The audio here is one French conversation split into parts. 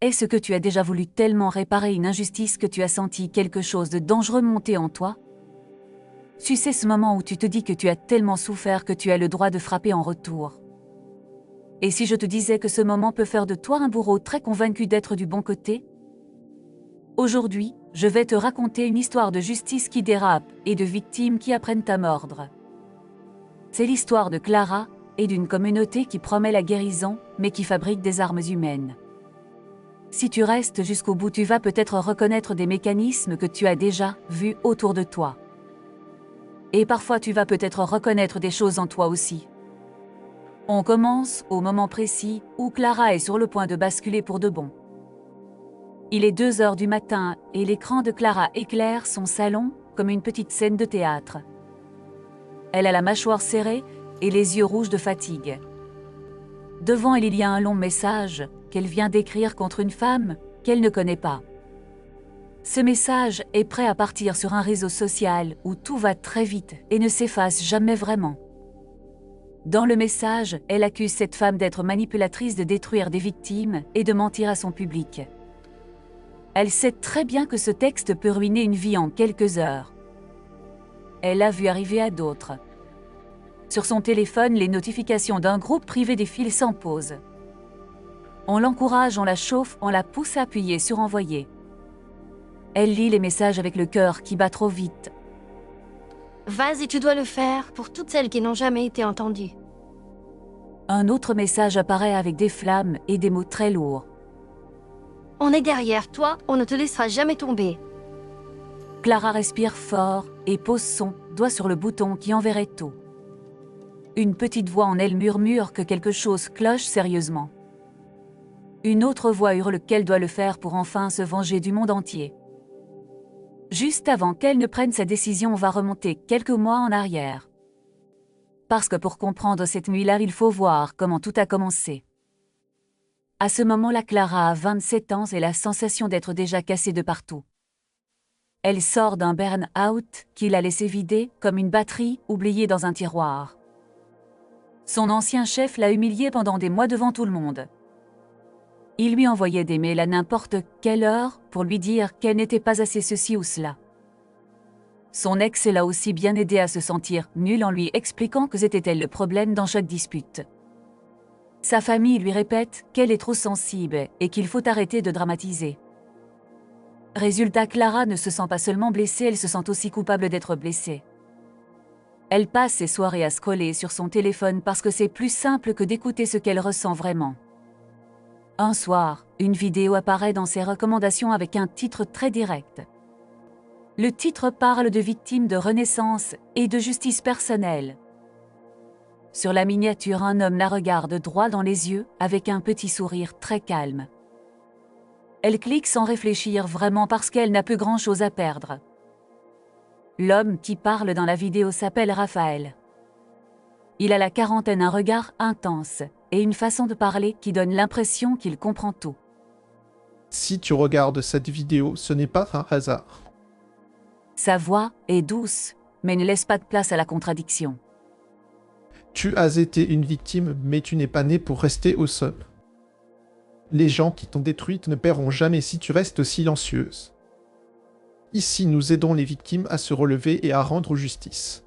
Est-ce que tu as déjà voulu tellement réparer une injustice que tu as senti quelque chose de dangereux monter en toi? Tu sais ce moment où tu te dis que tu as tellement souffert que tu as le droit de frapper en retour. Et si je te disais que ce moment peut faire de toi un bourreau très convaincu d'être du bon côté? Aujourd'hui, je vais te raconter une histoire de justice qui dérape et de victimes qui apprennent à mordre. C'est l'histoire de Clara et d'une communauté qui promet la guérison, mais qui fabrique des armes humaines. Si tu restes jusqu'au bout, tu vas peut-être reconnaître des mécanismes que tu as déjà vus autour de toi. Et parfois tu vas peut-être reconnaître des choses en toi aussi. On commence au moment précis où Clara est sur le point de basculer pour de bon. Il est 2 heures du matin et l'écran de Clara éclaire son salon comme une petite scène de théâtre. Elle a la mâchoire serrée et les yeux rouges de fatigue. Devant elle, il y a un long message qu'elle vient d'écrire contre une femme qu'elle ne connaît pas. Ce message est prêt à partir sur un réseau social où tout va très vite et ne s'efface jamais vraiment. Dans le message, elle accuse cette femme d'être manipulatrice, de détruire des victimes et de mentir à son public. Elle sait très bien que ce texte peut ruiner une vie en quelques heures. Elle l'a vu arriver à d'autres. Sur son téléphone, les notifications d'un groupe privé défilent sans pause. On l'encourage, on la chauffe, on la pousse à appuyer sur envoyer. Elle lit les messages avec le cœur qui bat trop vite. Vas-y, tu dois le faire pour toutes celles qui n'ont jamais été entendues. Un autre message apparaît avec des flammes et des mots très lourds. On est derrière toi, on ne te laissera jamais tomber. Clara respire fort et pose son doigt sur le bouton qui enverrait tout. Une petite voix en elle murmure que quelque chose cloche sérieusement. Une autre voix hurle qu'elle doit le faire pour enfin se venger du monde entier. Juste avant qu'elle ne prenne sa décision, on va remonter quelques mois en arrière. Parce que pour comprendre cette nuit-là, il faut voir comment tout a commencé. À ce moment-là, Clara a 27 ans et la sensation d'être déjà cassée de partout. Elle sort d'un burn-out qui l'a laissé vider comme une batterie oubliée dans un tiroir. Son ancien chef l'a humiliée pendant des mois devant tout le monde. Il lui envoyait des mails à n'importe quelle heure pour lui dire qu'elle n'était pas assez ceci ou cela. Son ex l'a aussi bien aidée à se sentir nulle en lui expliquant que c'était elle le problème dans chaque dispute. Sa famille lui répète qu'elle est trop sensible et qu'il faut arrêter de dramatiser. Résultat, Clara ne se sent pas seulement blessée, elle se sent aussi coupable d'être blessée. Elle passe ses soirées à scroller sur son téléphone parce que c'est plus simple que d'écouter ce qu'elle ressent vraiment. Un soir, une vidéo apparaît dans ses recommandations avec un titre très direct. Le titre parle de victimes de renaissance et de justice personnelle. Sur la miniature, un homme la regarde droit dans les yeux avec un petit sourire très calme. Elle clique sans réfléchir, vraiment parce qu'elle n'a plus grand-chose à perdre. L'homme qui parle dans la vidéo s'appelle Raphaël. Il a la quarantaine, un regard intense et une façon de parler qui donne l'impression qu'il comprend tout. Si tu regardes cette vidéo, ce n'est pas un hasard. Sa voix est douce, mais ne laisse pas de place à la contradiction. Tu as été une victime, mais tu n'es pas né pour rester au sol. Les gens qui t'ont détruite ne paieront jamais si tu restes silencieuse. Ici, nous aidons les victimes à se relever et à rendre justice.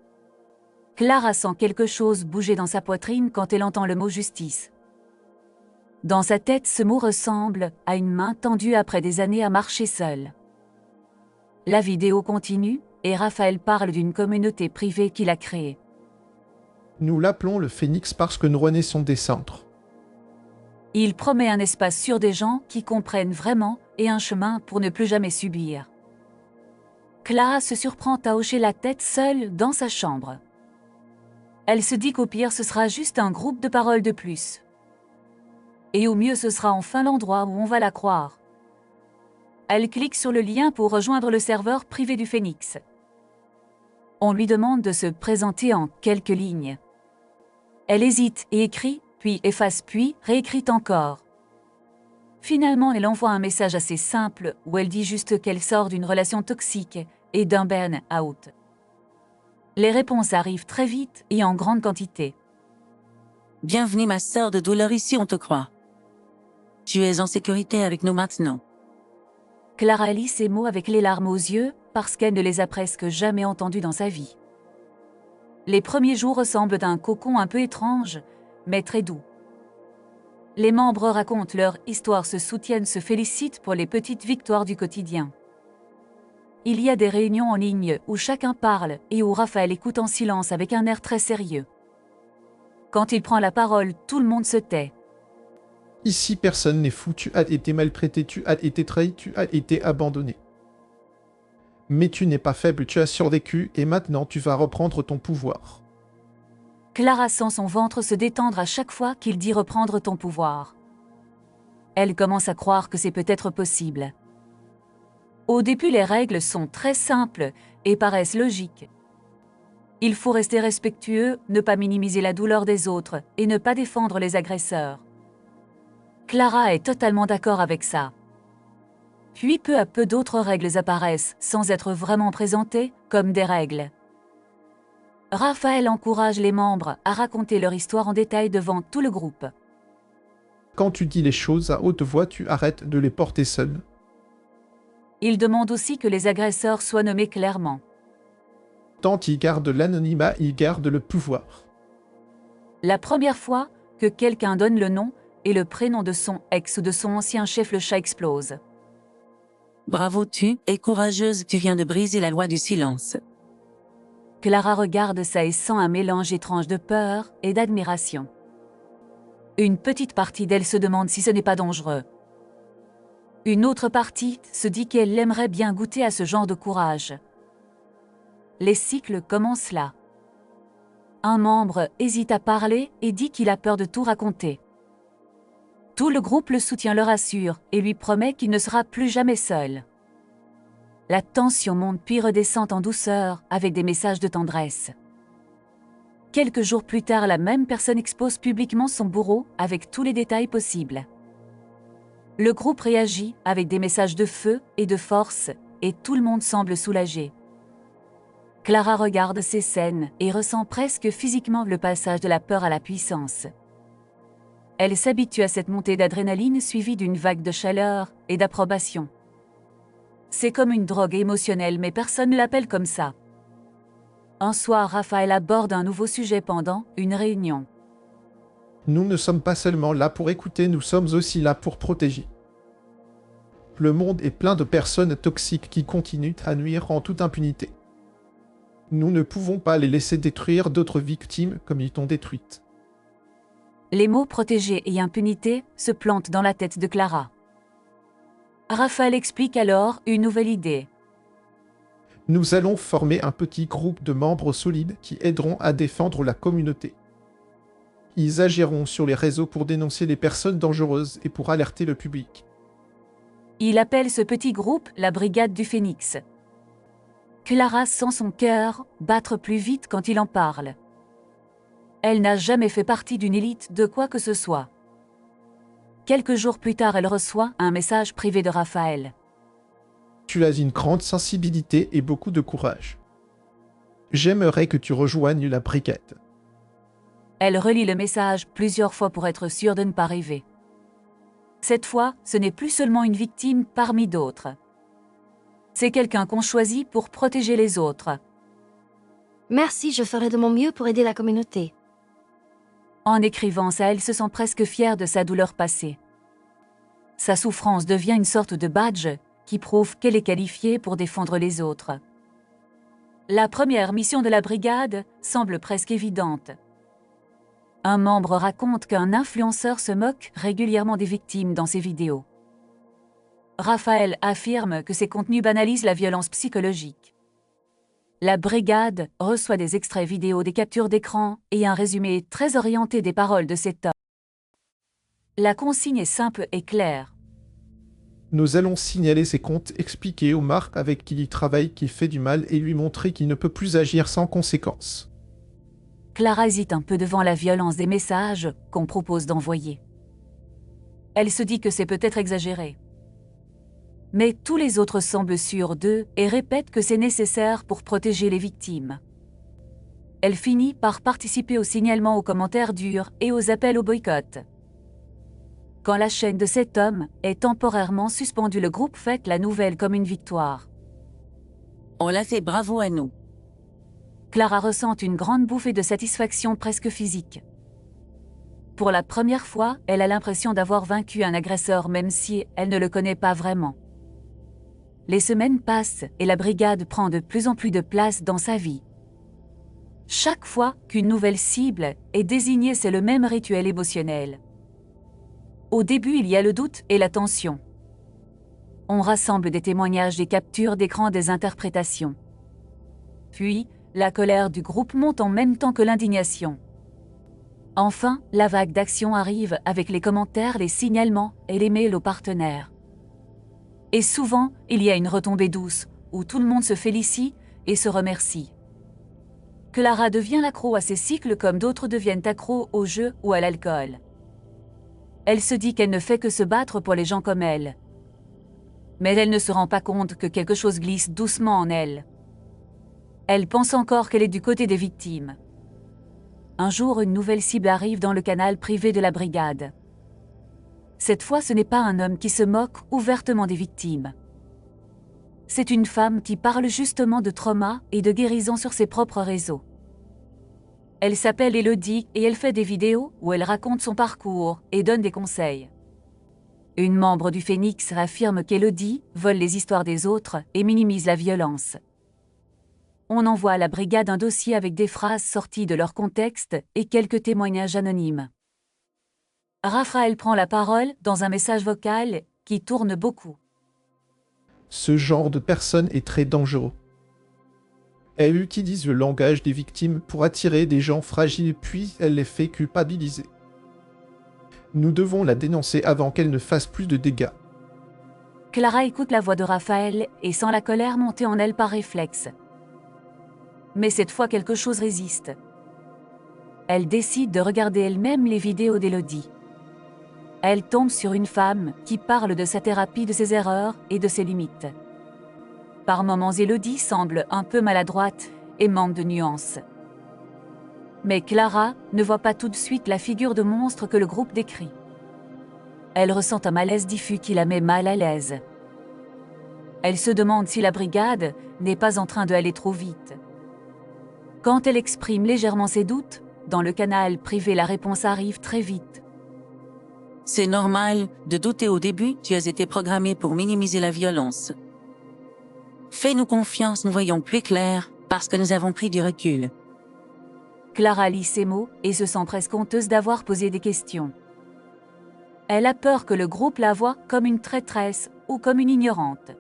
Clara sent quelque chose bouger dans sa poitrine quand elle entend le mot justice. Dans sa tête, ce mot ressemble à une main tendue après des années à marcher seule. La vidéo continue et Raphaël parle d'une communauté privée qu'il a créée. Nous l'appelons le Phénix parce que nous renaissons des cendres. Il promet un espace sûr des gens qui comprennent vraiment et un chemin pour ne plus jamais subir. Clara se surprend à hocher la tête seule dans sa chambre. Elle se dit qu'au pire ce sera juste un groupe de paroles de plus. Et au mieux ce sera enfin l'endroit où on va la croire. Elle clique sur le lien pour rejoindre le serveur privé du Phénix. On lui demande de se présenter en quelques lignes. Elle hésite et écrit, puis efface, puis réécrit encore. Finalement, elle envoie un message assez simple où elle dit juste qu'elle sort d'une relation toxique et d'un burn-out. Les réponses arrivent très vite et en grande quantité. Bienvenue ma sœur de douleur, ici on te croit. Tu es en sécurité avec nous maintenant. Clara lit ces mots avec les larmes aux yeux parce qu'elle ne les a presque jamais entendus dans sa vie. Les premiers jours ressemblent à un cocon un peu étrange, mais très doux. Les membres racontent leur histoire, se soutiennent, se félicitent pour les petites victoires du quotidien. Il y a des réunions en ligne où chacun parle et où Raphaël écoute en silence avec un air très sérieux. Quand il prend la parole, tout le monde se tait. Ici, personne n'est fou, tu as été maltraité, tu as été trahi, tu as été abandonné. Mais tu n'es pas faible, tu as survécu et maintenant tu vas reprendre ton pouvoir. Clara sent son ventre se détendre à chaque fois qu'il dit reprendre ton pouvoir. Elle commence à croire que c'est peut-être possible. Au début, les règles sont très simples et paraissent logiques. Il faut rester respectueux, ne pas minimiser la douleur des autres et ne pas défendre les agresseurs. Clara est totalement d'accord avec ça. Puis peu à peu d'autres règles apparaissent sans être vraiment présentées comme des règles. Raphaël encourage les membres à raconter leur histoire en détail devant tout le groupe. Quand tu dis les choses à haute voix, tu arrêtes de les porter seuls. Il demande aussi que les agresseurs soient nommés clairement. Tant ils gardent l'anonymat, ils gardent le pouvoir. La première fois que quelqu'un donne le nom et le prénom de son ex ou de son ancien chef, le chat explose. Bravo, tu es courageuse, tu viens de briser la loi du silence. Clara regarde ça et sent un mélange étrange de peur et d'admiration. Une petite partie d'elle se demande si ce n'est pas dangereux. Une autre partie se dit qu'elle aimerait bien goûter à ce genre de courage. Les cycles commencent là. Un membre hésite à parler et dit qu'il a peur de tout raconter. Tout le groupe le soutient, le rassure et lui promet qu'il ne sera plus jamais seul. La tension monte puis redescend en douceur avec des messages de tendresse. Quelques jours plus tard, la même personne expose publiquement son bourreau avec tous les détails possibles. Le groupe réagit avec des messages de feu et de force et tout le monde semble soulagé. Clara regarde ces scènes et ressent presque physiquement le passage de la peur à la puissance. Elle s'habitue à cette montée d'adrénaline suivie d'une vague de chaleur et d'approbation. C'est comme une drogue émotionnelle, mais personne ne l'appelle comme ça. Un soir, Raphaël aborde un nouveau sujet pendant une réunion. Nous ne sommes pas seulement là pour écouter, nous sommes aussi là pour protéger. Le monde est plein de personnes toxiques qui continuent à nuire en toute impunité. Nous ne pouvons pas les laisser détruire d'autres victimes comme ils t'ont détruite. Les mots protéger et impunité se plantent dans la tête de Clara. Raphaël explique alors une nouvelle idée. Nous allons former un petit groupe de membres solides qui aideront à défendre la communauté. Ils agiront sur les réseaux pour dénoncer les personnes dangereuses et pour alerter le public. Il appelle ce petit groupe la Brigade du Phénix. Clara sent son cœur battre plus vite quand il en parle. Elle n'a jamais fait partie d'une élite de quoi que ce soit. Quelques jours plus tard, elle reçoit un message privé de Raphaël. Tu as une grande sensibilité et beaucoup de courage. J'aimerais que tu rejoignes la brigade. Elle relit le message plusieurs fois pour être sûre de ne pas rêver. Cette fois, ce n'est plus seulement une victime parmi d'autres. C'est quelqu'un qu'on choisit pour protéger les autres. Merci, je ferai de mon mieux pour aider la communauté. En écrivant ça, elle se sent presque fière de sa douleur passée. Sa souffrance devient une sorte de badge qui prouve qu'elle est qualifiée pour défendre les autres. La première mission de la brigade semble presque évidente. Un membre raconte qu'un influenceur se moque régulièrement des victimes dans ses vidéos. Raphaël affirme que ces contenus banalisent la violence psychologique. La brigade reçoit des extraits vidéo, des captures d'écran et un résumé très orienté des paroles de cet homme. La consigne est simple et claire. Nous allons signaler ses comptes, expliquer aux marques avec qui il travaille qu'il fait du mal et lui montrer qu'il ne peut plus agir sans conséquence. Clara hésite un peu devant la violence des messages qu'on propose d'envoyer. Elle se dit que c'est peut-être exagéré. Mais tous les autres semblent sûrs d'eux et répètent que c'est nécessaire pour protéger les victimes. Elle finit par participer au signalement, aux commentaires durs et aux appels au boycott. Quand la chaîne de cet homme est temporairement suspendue, le groupe fête la nouvelle comme une victoire. On l'a fait, bravo à nous. Clara ressent une grande bouffée de satisfaction presque physique. Pour la première fois, elle a l'impression d'avoir vaincu un agresseur même si elle ne le connaît pas vraiment. Les semaines passent et la brigade prend de plus en plus de place dans sa vie. Chaque fois qu'une nouvelle cible est désignée, c'est le même rituel émotionnel. Au début, il y a le doute et la tension. On rassemble des témoignages, des captures d'écran, des interprétations. Puis, la colère du groupe monte en même temps que l'indignation. Enfin, la vague d'action arrive avec les commentaires, les signalements et les mails aux partenaires. Et souvent, il y a une retombée douce, où tout le monde se félicite et se remercie. Clara devient l'accro à ces cycles comme d'autres deviennent accros au jeu ou à l'alcool. Elle se dit qu'elle ne fait que se battre pour les gens comme elle. Mais elle ne se rend pas compte que quelque chose glisse doucement en elle. Elle pense encore qu'elle est du côté des victimes. Un jour, une nouvelle cible arrive dans le canal privé de la brigade. Cette fois, ce n'est pas un homme qui se moque ouvertement des victimes. C'est une femme qui parle justement de trauma et de guérison sur ses propres réseaux. Elle s'appelle Elodie et elle fait des vidéos où elle raconte son parcours et donne des conseils. Une membre du Phénix affirme qu'Elodie vole les histoires des autres et minimise la violence. On envoie à la brigade un dossier avec des phrases sorties de leur contexte et quelques témoignages anonymes. Raphaël prend la parole dans un message vocal qui tourne beaucoup. Ce genre de personne est très dangereux. Elle utilise le langage des victimes pour attirer des gens fragiles puis elle les fait culpabiliser. Nous devons la dénoncer avant qu'elle ne fasse plus de dégâts. Clara écoute la voix de Raphaël et sent la colère monter en elle par réflexe. Mais cette fois, quelque chose résiste. Elle décide de regarder elle-même les vidéos d'Elodie. Elle tombe sur une femme qui parle de sa thérapie, de ses erreurs et de ses limites. Par moments, Elodie semble un peu maladroite et manque de nuances. Mais Clara ne voit pas tout de suite la figure de monstre que le groupe décrit. Elle ressent un malaise diffus qui la met mal à l'aise. Elle se demande si la brigade n'est pas en train d'aller trop vite. Quand elle exprime légèrement ses doutes, dans le canal privé, la réponse arrive très vite. C'est normal de douter au début, tu as été programmé pour minimiser la violence. Fais-nous confiance, nous voyons plus clair, parce que nous avons pris du recul. Clara lit ces mots et se sent presque honteuse d'avoir posé des questions. Elle a peur que le groupe la voie comme une traîtresse ou comme une ignorante.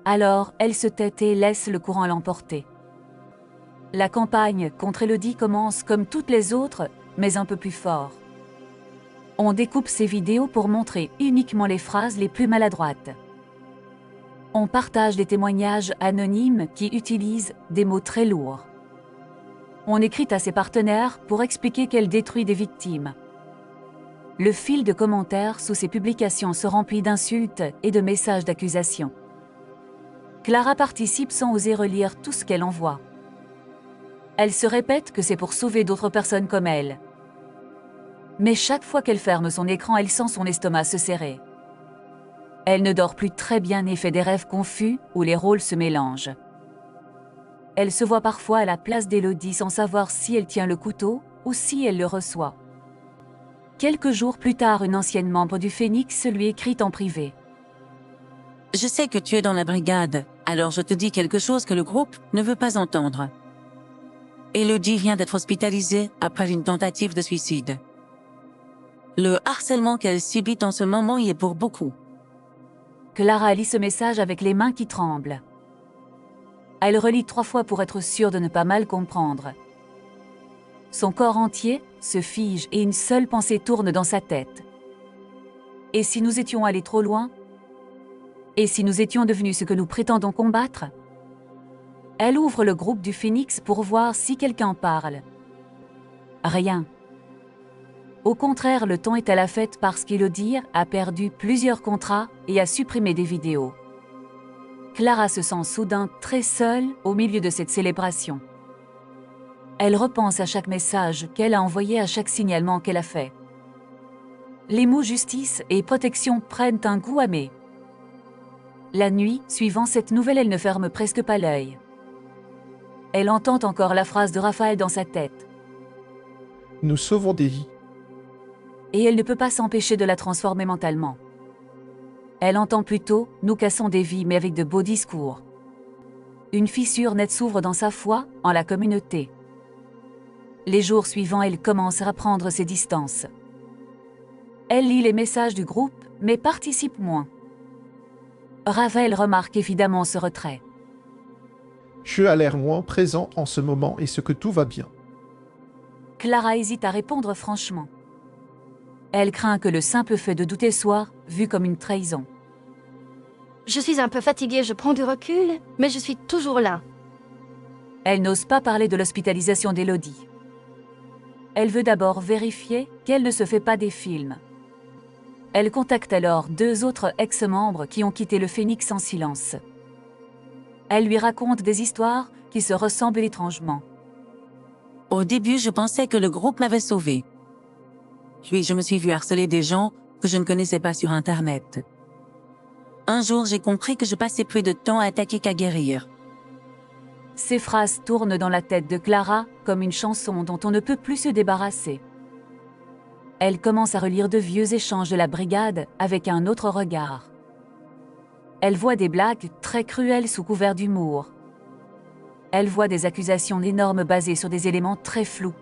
Alors, elle se tait et laisse le courant l'emporter. La campagne contre Elodie commence comme toutes les autres, mais un peu plus fort. On découpe ces vidéos pour montrer uniquement les phrases les plus maladroites. On partage des témoignages anonymes qui utilisent des mots très lourds. On écrit à ses partenaires pour expliquer qu'elle détruit des victimes. Le fil de commentaires sous ces publications se remplit d'insultes et de messages d'accusation. Clara participe sans oser relire tout ce qu'elle envoie. Elle se répète que c'est pour sauver d'autres personnes comme elle. Mais chaque fois qu'elle ferme son écran, elle sent son estomac se serrer. Elle ne dort plus très bien et fait des rêves confus où les rôles se mélangent. Elle se voit parfois à la place d'Elodie sans savoir si elle tient le couteau ou si elle le reçoit. Quelques jours plus tard, une ancienne membre du Phénix lui écrit en privé. Je sais que tu es dans la brigade, alors je te dis quelque chose que le groupe ne veut pas entendre. Elodie vient d'être hospitalisée après une tentative de suicide. Le harcèlement qu'elle subit en ce moment y est pour beaucoup. Clara lit ce message avec les mains qui tremblent. Elle relit 3 fois pour être sûre de ne pas mal comprendre. Son corps entier se fige et une seule pensée tourne dans sa tête. Et si nous étions allés trop loin? Et si nous étions devenus ce que nous prétendons combattre? Elle ouvre le groupe du Phénix pour voir si quelqu'un en parle. Rien. Au contraire, le ton est à la fête parce qu'Elodie a perdu plusieurs contrats et a supprimé des vidéos. Clara se sent soudain très seule au milieu de cette célébration. Elle repense à chaque message qu'elle a envoyé, à chaque signalement qu'elle a fait. Les mots justice et protection prennent un goût amer. La nuit, suivant cette nouvelle, elle ne ferme presque pas l'œil. Elle entend encore la phrase de Raphaël dans sa tête. Nous sauvons des vies. Et elle ne peut pas s'empêcher de la transformer mentalement. Elle entend plutôt « nous cassons des vies mais avec de beaux discours ». Une fissure nette s'ouvre dans sa foi, en la communauté. Les jours suivants, elle commence à prendre ses distances. Elle lit les messages du groupe, mais participe moins. Raphaël remarque évidemment ce retrait. Tu as l'air moins présent en ce moment et ce que tout va bien. Clara hésite à répondre franchement. Elle craint que le simple fait de douter soit vu comme une trahison. Je suis un peu fatiguée, je prends du recul, mais je suis toujours là. Elle n'ose pas parler de l'hospitalisation d'Élodie. Elle veut d'abord vérifier qu'elle ne se fait pas des films. Elle contacte alors 2 autres ex-membres qui ont quitté le Phénix en silence. Elle lui raconte des histoires qui se ressemblent étrangement. Au début, je pensais que le groupe m'avait sauvé. Puis je me suis vu harceler des gens que je ne connaissais pas sur Internet. Un jour, j'ai compris que je passais plus de temps à attaquer qu'à guérir. Ces phrases tournent dans la tête de Clara comme une chanson dont on ne peut plus se débarrasser. Elle commence à relire de vieux échanges de la brigade avec un autre regard. Elle voit des blagues très cruelles sous couvert d'humour. Elle voit des accusations énormes basées sur des éléments très flous.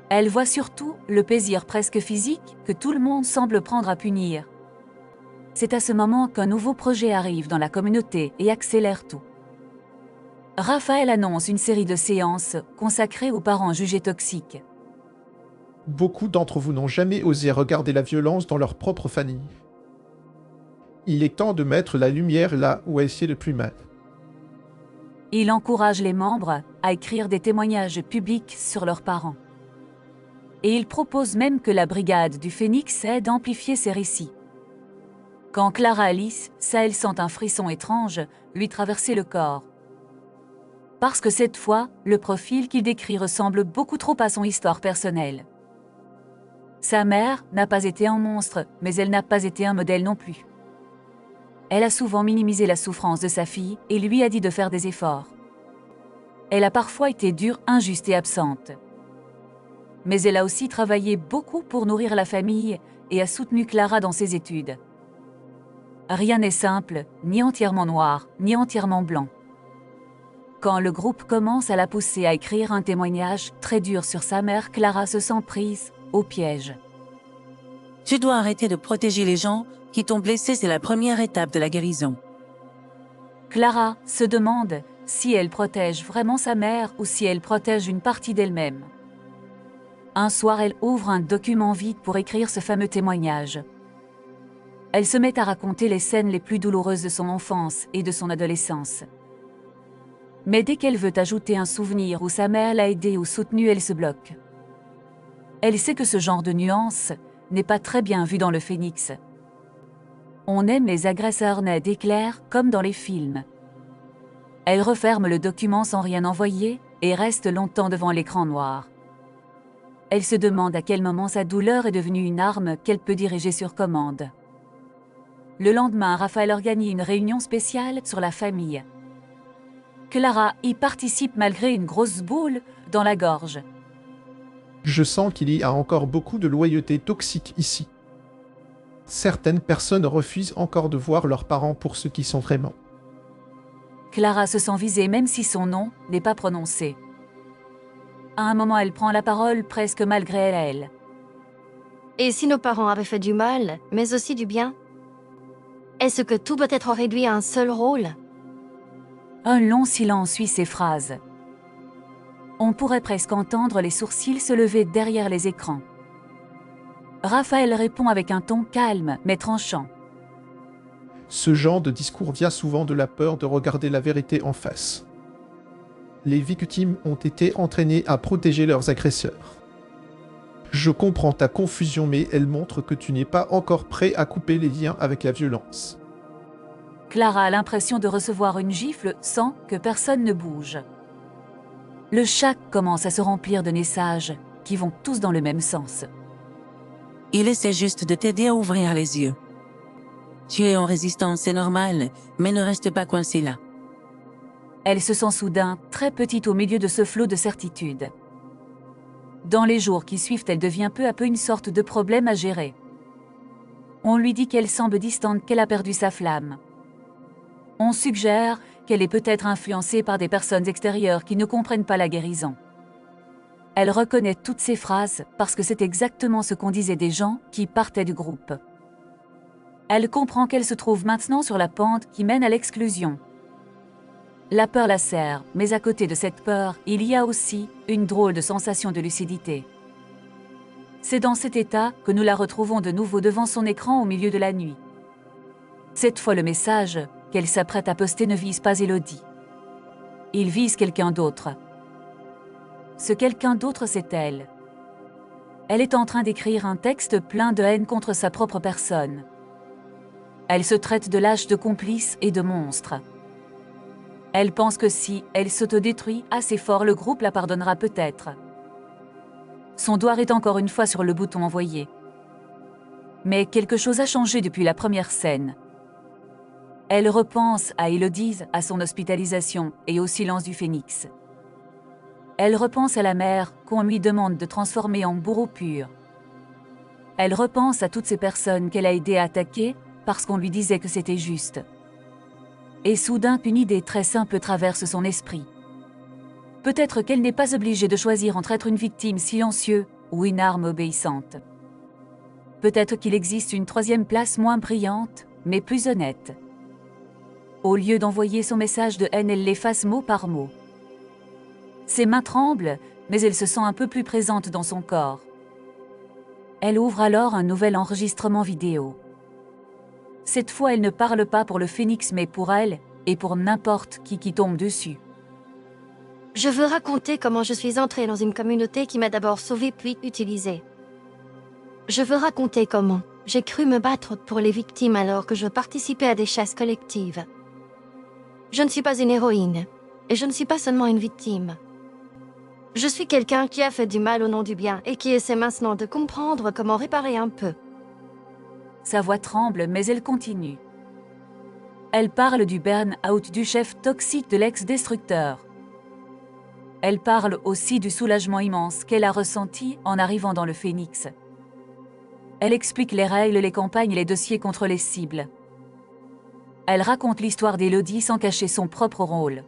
Elle voit surtout le plaisir presque physique que tout le monde semble prendre à punir. C'est à ce moment qu'un nouveau projet arrive dans la communauté et accélère tout. Raphaël annonce une série de séances consacrées aux parents jugés toxiques. Beaucoup d'entre vous n'ont jamais osé regarder la violence dans leur propre famille. Il est temps de mettre la lumière là où elle fait le plus mal. Il encourage les membres à écrire des témoignages publics sur leurs parents. Et il propose même que la brigade du Phénix aide à amplifier ces récits. Quand Clara Alice, ça elle sent un frisson étrange lui traverser le corps. Parce que cette fois, le profil qu'il décrit ressemble beaucoup trop à son histoire personnelle. Sa mère n'a pas été un monstre, mais elle n'a pas été un modèle non plus. Elle a souvent minimisé la souffrance de sa fille et lui a dit de faire des efforts. Elle a parfois été dure, injuste et absente. Mais elle a aussi travaillé beaucoup pour nourrir la famille et a soutenu Clara dans ses études. Rien n'est simple, ni entièrement noir, ni entièrement blanc. Quand le groupe commence à la pousser à écrire un témoignage très dur sur sa mère, Clara se sent prise au piège. Tu dois arrêter de protéger les gens qui t'ont blessé, c'est la première étape de la guérison. Clara se demande si elle protège vraiment sa mère ou si elle protège une partie d'elle-même. Un soir, elle ouvre un document vide pour écrire ce fameux témoignage. Elle se met à raconter les scènes les plus douloureuses de son enfance et de son adolescence. Mais dès qu'elle veut ajouter un souvenir où sa mère l'a aidée ou soutenue, elle se bloque. Elle sait que ce genre de nuance n'est pas très bien vu dans le Phénix. On aime les agresseurs nets et clairs comme dans les films. Elle referme le document sans rien envoyer et reste longtemps devant l'écran noir. Elle se demande à quel moment sa douleur est devenue une arme qu'elle peut diriger sur commande. Le lendemain, Raphaël organise une réunion spéciale sur la famille. Clara y participe malgré une grosse boule dans la gorge. Je sens qu'il y a encore beaucoup de loyauté toxique ici. Certaines personnes refusent encore de voir leurs parents pour ce qu'ils sont vraiment. Clara se sent visée même si son nom n'est pas prononcé. À un moment, elle prend la parole presque malgré elle. Et si nos parents avaient fait du mal, mais aussi du bien? Est-ce que tout peut être réduit à un seul rôle? Un long silence suit ces phrases. On pourrait presque entendre les sourcils se lever derrière les écrans. Raphaël répond avec un ton calme mais tranchant. Ce genre de discours vient souvent de la peur de regarder la vérité en face. Les victimes ont été entraînées à protéger leurs agresseurs. Je comprends ta confusion, mais elle montre que tu n'es pas encore prêt à couper les liens avec la violence. Clara a l'impression de recevoir une gifle sans que personne ne bouge. Le chat commence à se remplir de messages qui vont tous dans le même sens. Il essaie juste de t'aider à ouvrir les yeux. Tu es en résistance, c'est normal, mais ne reste pas coincé là. Elle se sent soudain très petite au milieu de ce flot de certitude. Dans les jours qui suivent, elle devient peu à peu une sorte de problème à gérer. On lui dit qu'elle semble distante, qu'elle a perdu sa flamme. On suggère qu'elle est peut-être influencée par des personnes extérieures qui ne comprennent pas la guérison. Elle reconnaît toutes ces phrases parce que c'est exactement ce qu'ont disait des gens qui partaient du groupe. Elle comprend qu'elle se trouve maintenant sur la pente qui mène à l'exclusion. La peur la serre, mais à côté de cette peur, il y a aussi une drôle de sensation de lucidité. C'est dans cet état que nous la retrouvons de nouveau devant son écran au milieu de la nuit. Cette fois, le message qu'elle s'apprête à poster ne vise pas Élodie. Il vise quelqu'un d'autre. Ce quelqu'un d'autre, c'est elle. Elle est en train d'écrire un texte plein de haine contre sa propre personne. Elle se traite de lâche, de complice et de monstre. Elle pense que si elle s'autodétruit assez fort, le groupe la pardonnera peut-être. Son doigt est encore une fois sur le bouton envoyer. Mais quelque chose a changé depuis la première scène. Elle repense à Élodie, à son hospitalisation et au silence du phénix. Elle repense à la mère qu'on lui demande de transformer en bourreau pur. Elle repense à toutes ces personnes qu'elle a aidé à attaquer parce qu'on lui disait que c'était juste. Et soudain, une idée très simple traverse son esprit. Peut-être qu'elle n'est pas obligée de choisir entre être une victime silencieuse ou une arme obéissante. Peut-être qu'il existe une troisième place moins brillante, mais plus honnête. Au lieu d'envoyer son message de haine, elle l'efface mot par mot. Ses mains tremblent, mais elle se sent un peu plus présente dans son corps. Elle ouvre alors un nouvel enregistrement vidéo. Cette fois, elle ne parle pas pour le phénix, mais pour elle et pour n'importe qui tombe dessus. Je veux raconter comment je suis entrée dans une communauté qui m'a d'abord sauvée puis utilisée. Je veux raconter comment j'ai cru me battre pour les victimes alors que je participais à des chasses collectives. Je ne suis pas une héroïne, et je ne suis pas seulement une victime. Je suis quelqu'un qui a fait du mal au nom du bien et qui essaie maintenant de comprendre comment réparer un peu. Sa voix tremble, mais elle continue. Elle parle du burn-out du chef toxique de l'ex-destructeur. Elle parle aussi du soulagement immense qu'elle a ressenti en arrivant dans le Phénix. Elle explique les règles, les campagnes et les dossiers contre les cibles. Elle raconte l'histoire d'Élodie sans cacher son propre rôle.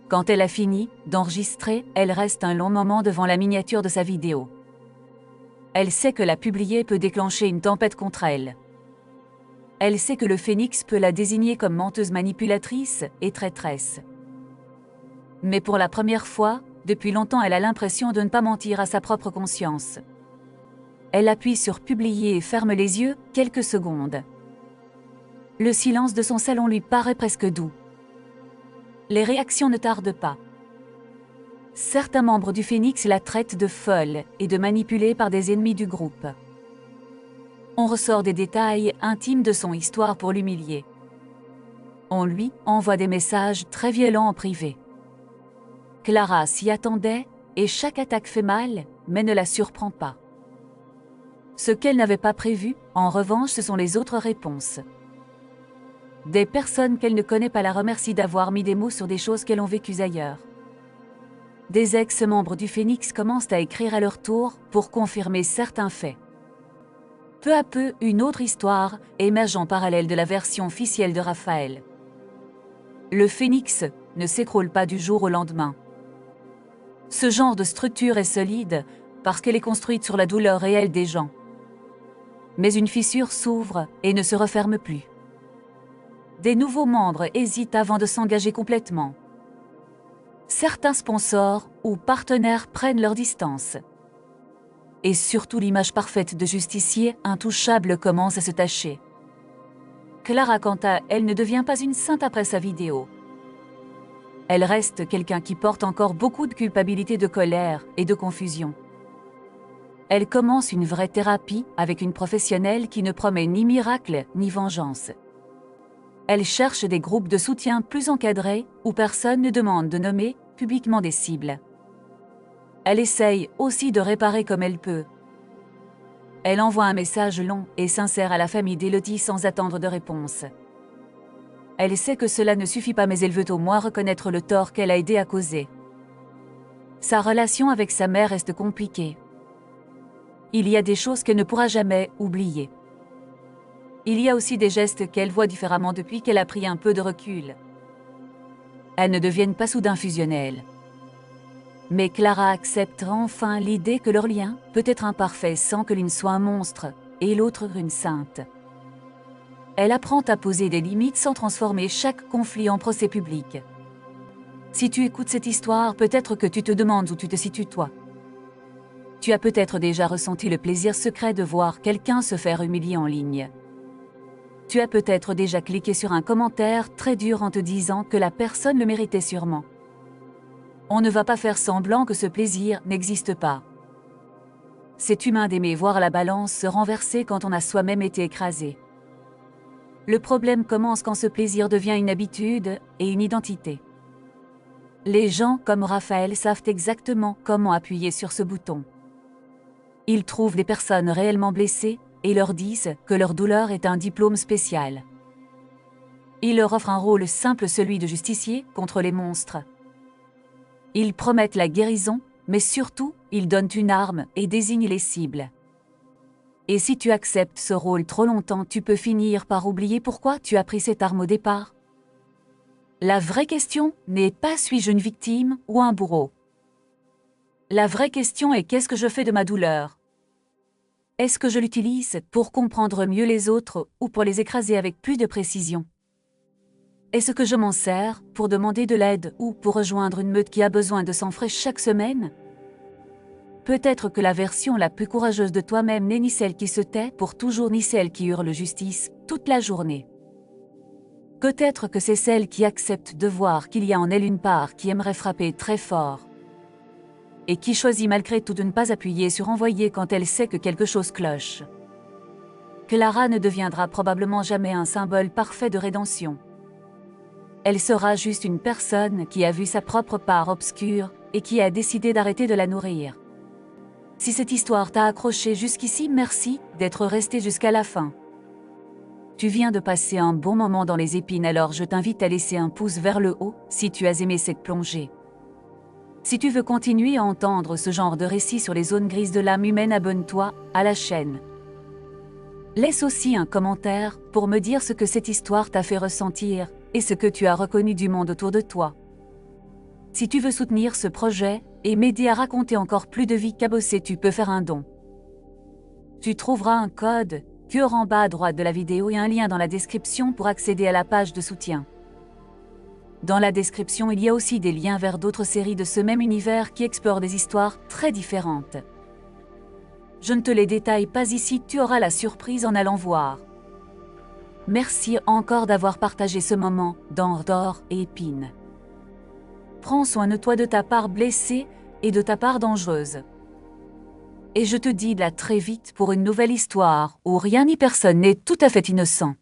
Quand elle a fini d'enregistrer, elle reste un long moment devant la miniature de sa vidéo. Elle sait que la publier peut déclencher une tempête contre elle. Elle sait que le Phénix peut la désigner comme menteuse, manipulatrice et traîtresse. Mais pour la première fois, depuis longtemps, elle a l'impression de ne pas mentir à sa propre conscience. Elle appuie sur publier et ferme les yeux quelques secondes. Le silence de son salon lui paraît presque doux. Les réactions ne tardent pas. Certains membres du Phénix la traitent de folle et de manipulée par des ennemis du groupe. On ressort des détails intimes de son histoire pour l'humilier. On lui envoie des messages très violents en privé. Clara s'y attendait et chaque attaque fait mal, mais ne la surprend pas. Ce qu'elle n'avait pas prévu, en revanche, ce sont les autres réponses. Des personnes qu'elle ne connaît pas la remercient d'avoir mis des mots sur des choses qu'elles ont vécues ailleurs. Des ex-membres du Phénix commencent à écrire à leur tour pour confirmer certains faits. Peu à peu, une autre histoire émerge en parallèle de la version officielle de Raphaël. Le Phénix ne s'écroule pas du jour au lendemain. Ce genre de structure est solide parce qu'elle est construite sur la douleur réelle des gens. Mais une fissure s'ouvre et ne se referme plus. Des nouveaux membres hésitent avant de s'engager complètement. Certains sponsors ou partenaires prennent leur distance. Et surtout, l'image parfaite de justicier intouchable commence à se tacher. Clara, quant à elle, ne devient pas une sainte après sa vidéo. Elle reste quelqu'un qui porte encore beaucoup de culpabilité, de colère et de confusion. Elle commence une vraie thérapie avec une professionnelle qui ne promet ni miracle ni vengeance. Elle cherche des groupes de soutien plus encadrés où personne ne demande de nommer publiquement des cibles. Elle essaye aussi de réparer comme elle peut. Elle envoie un message long et sincère à la famille d'Elodie sans attendre de réponse. Elle sait que cela ne suffit pas mais elle veut au moins reconnaître le tort qu'elle a aidé à causer. Sa relation avec sa mère reste compliquée. Il y a des choses qu'elle ne pourra jamais oublier. Il y a aussi des gestes qu'elle voit différemment depuis qu'elle a pris un peu de recul. Elles ne deviennent pas soudain fusionnelles. Mais Clara accepte enfin l'idée que leur lien peut être imparfait sans que l'une soit un monstre et l'autre une sainte. Elle apprend à poser des limites sans transformer chaque conflit en procès public. Si tu écoutes cette histoire, peut-être que tu te demandes où tu te situes toi. Tu as peut-être déjà ressenti le plaisir secret de voir quelqu'un se faire humilier en ligne. Tu as peut-être déjà cliqué sur un commentaire très dur en te disant que la personne le méritait sûrement. On ne va pas faire semblant que ce plaisir n'existe pas. C'est humain d'aimer voir la balance se renverser quand on a soi-même été écrasé. Le problème commence quand ce plaisir devient une habitude et une identité. Les gens comme Raphaël savent exactement comment appuyer sur ce bouton. Ils trouvent des personnes réellement blessées et leur disent que leur douleur est un diplôme spécial. Ils leur offrent un rôle simple, celui de justicier contre les monstres. Ils promettent la guérison, mais surtout, ils donnent une arme et désignent les cibles. Et si tu acceptes ce rôle trop longtemps, tu peux finir par oublier pourquoi tu as pris cette arme au départ. La vraie question n'est pas suis-je une victime ou un bourreau. La vraie question est qu'est-ce que je fais de ma douleur? Est-ce que je l'utilise pour comprendre mieux les autres ou pour les écraser avec plus de précision? Est-ce que je m'en sers pour demander de l'aide ou pour rejoindre une meute qui a besoin de sang frais chaque semaine? Peut-être que la version la plus courageuse de toi-même n'est ni celle qui se tait pour toujours ni celle qui hurle justice toute la journée. Peut-être que c'est celle qui accepte de voir qu'il y a en elle une part qui aimerait frapper très fort et qui choisit malgré tout de ne pas appuyer sur envoyer quand elle sait que quelque chose cloche. Clara ne deviendra probablement jamais un symbole parfait de rédemption. Elle sera juste une personne qui a vu sa propre part obscure et qui a décidé d'arrêter de la nourrir. Si cette histoire t'a accroché jusqu'ici, merci d'être resté jusqu'à la fin. Tu viens de passer un bon moment dans les épines, alors je t'invite à laisser un pouce vers le haut si tu as aimé cette plongée. Si tu veux continuer à entendre ce genre de récit sur les zones grises de l'âme humaine, abonne-toi à la chaîne. Laisse aussi un commentaire pour me dire ce que cette histoire t'a fait ressentir et ce que tu as reconnu du monde autour de toi. Si tu veux soutenir ce projet et m'aider à raconter encore plus de vies cabossées, tu peux faire un don. Tu trouveras un code QR en bas à droite de la vidéo et un lien dans la description pour accéder à la page de soutien. Dans la description, il y a aussi des liens vers d'autres séries de ce même univers qui explorent des histoires très différentes. Je ne te les détaille pas ici, tu auras la surprise en allant voir. Merci encore d'avoir partagé ce moment dans D'or et épines. Prends soin de toi, de ta part blessée et de ta part dangereuse. Et je te dis à très vite pour une nouvelle histoire où rien ni personne n'est tout à fait innocent.